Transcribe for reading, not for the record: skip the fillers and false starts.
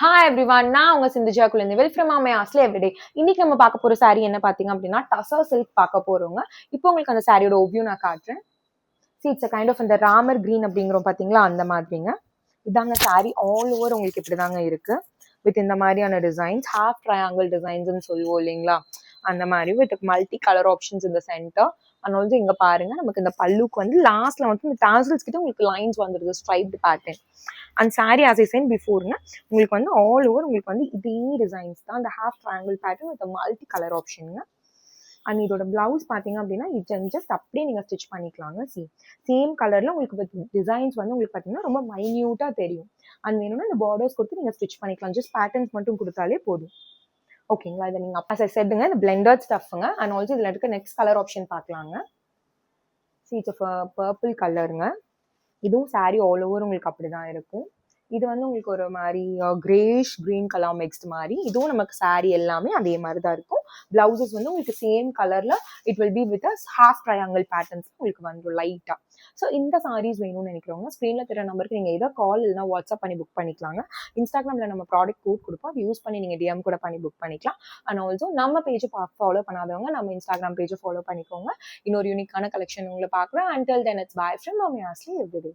Hi everyone, நான் உங்க சிந்துஜா குழந்தை வெல் ஃப்ரம் மை ஆஸ்ல எவ்ரிடே. இன்னைக்கு நம்ம பார்க்க போற saree என்ன பாத்தீங்க அப்படின்னா டசர் சில்க் பார்க்க போறோங்க. இப்போ உங்களுக்கு அந்த சாரியோட ஓவியூ நான் காட்டுறேன். இட்ஸ் கைண்ட் ஆஃப் இந்த ராமர் கிரீன் அப்படிங்கிறோம் பாத்தீங்களா, அந்த மாதிரிங்க. இதாங்க saree ஆல் ஓவர் உங்களுக்கு இப்படிதாங்க இருக்கு. வித் இந்த மாதிரியான டிசைன்ஸ், ஹாஃப் ட்ரையாங்கிள் டிசைன்ஸ்ன்னு சொல்லுவோம் இல்லைங்களா, அந்த மாதிரி வித் மல்டி கலர் ஆப்ஷன்ஸ் இந்த சென்டர். அண்ட் ஆல்சோ இங்க பாருங்க, நமக்கு இந்த பல்லுக்கு வந்து லாஸ்ட்ல வந்து இந்த டாசல்ஸ் கிட்ட உங்களுக்கு லைன்ஸ் வந்துருது, striped pattern. And sorry as I said பிஃபோருங்க, உங்களுக்கு வந்து ஆல் ஓவர் உங்களுக்கு வந்து இதே டிசைன்ஸ் தான், அந்த half triangle pattern with multi colour ஆப்ஷனுங்க. அண்ட் இதோட பிளவுஸ் பார்த்தீங்க அப்படின்னா ஜஸ்ட் அப்படியே நீங்கள் ஸ்டிச் பண்ணிக்கலாங்க. சேம் கலரில் உங்களுக்கு வித் டிசைன்ஸ் வந்து உங்களுக்கு பார்த்தீங்கன்னா ரொம்ப மைன்யூட்டாக தெரியும். அண்ட் வேணும்னா இந்த பார்டர்ஸ் கொடுத்து நீங்கள் ஸ்டிச் பண்ணிக்கலாம். ஜஸ்ட் பேட்டர்ன்ஸ் மட்டும் கொடுத்தாலே போதும். ஓகேங்களா, இதை நீங்கள் அப்பா செட்டுங்க, இந்த பிளெண்டட் ஸ்டஃப்ங்க. அண்ட் ஆல்சோ இதில் இருக்க நெக்ஸ்ட் கலர் ஆப்ஷன் பார்க்கலாங்க. இட்ஸ் பர்பிள் கலருங்க. இதுவும் சாரி ஆல் ஓவர் உங்களுக்கு அப்படிதான் இருக்கும். இது வந்து உங்களுக்கு ஒரு மாதிரி கிரேஷ் கிரீன் கலர் மிக்ஸ்ட் மாதிரி. இதுவும் நமக்கு சாரி எல்லாமே அதே மாதிரி தான் இருக்கும். பிளவுசஸ் வந்து உங்களுக்கு சேம் கலர்ல it will be with half triangle patterns உங்களுக்கு வந்துடும் லைட்டா. ஸோ இந்த சாரீஸ் வேணும்னு நினைக்கிறவங்க ஸ்க்ரீன்ல தெரிய நம்பருக்கு நீங்க ஏதோ கால் இல்லைனா வாட்ஸ்அப் பண்ணி புக் பண்ணிக்கலாங்க. இன்ஸ்டாகிராம்ல நம்ம ப்ராடக்ட் கோட் கொடுப்போம், அது யூஸ் பண்ணி நீங்க டிஎம் கூட பண்ணி புக் பண்ணிக்கலாம். அண்ட் ஆல்சோ நம்ம பேஜை ஃபாலோ பண்ணாதவங்க நம்ம இன்ஸ்டாகிராம் பேஜை ஃபாலோ பண்ணிக்கோங்க. இன்னொரு யூனிக்கான கலெக்ஷன் உங்களை பார்க்குறேன். Until then it's by from mummy ஆஸ்லி everyday.